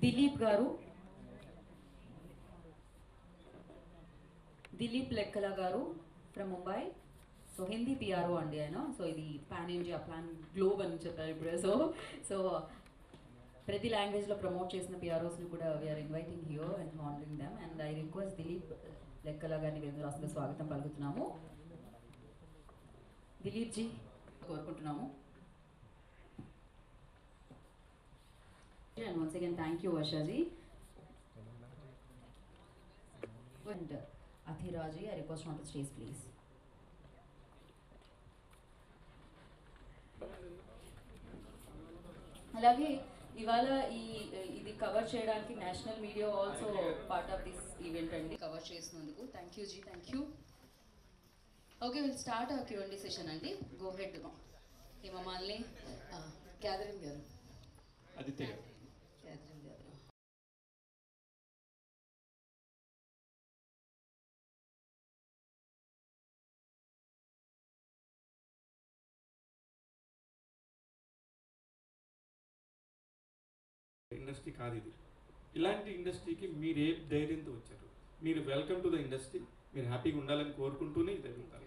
దిలీప్ గారు, దిలీప్ లెక్కల గారు from Mumbai. So Hindi PRO అండి ఆయన. సో ఇది పాన్ ఇండియా, పాన్ గ్లోబ్ అని చెప్పారు ఇప్పుడు. సో ప్రతి లాంగ్వేజ్లో ప్రమోట్ చేసిన పిఆర్ఓస్ని కూడా we're inviting here and honoring them. And I request Dilip Lekkala గారిని మేము రాష్ట్రంలో స్వాగతం పలుకుతున్నాము. దిలీప్ జీ కోరుకుంటున్నాము. And once again, thank you, Varsha ji. And Athira ji, I request you on the stage, please. అలాగే ఇవాళ ఇది కవర్ చేయడానికి national media also part of this event అండి. కవర్ చేసినందుకు థ్యాంక్ యూ జీ, thank you. Okay, will start a Q&A session అండి. Go head. మమ్మల్ని Catherine గారు, ఆదిత్య గారు, క్యాథరిన్ గారు. ఇండస్ట్రీ కాదు ఇది. ఇలాంటి ఇండస్ట్రీకి మీరు ఏ ధైర్యంతో వచ్చారు? మీరు వెల్కమ్ టు ద ఇండస్ట్రీ, మీరు హ్యాపీగా ఉండాలని కోరుకుంటూనే ఇది జరుగుతారు.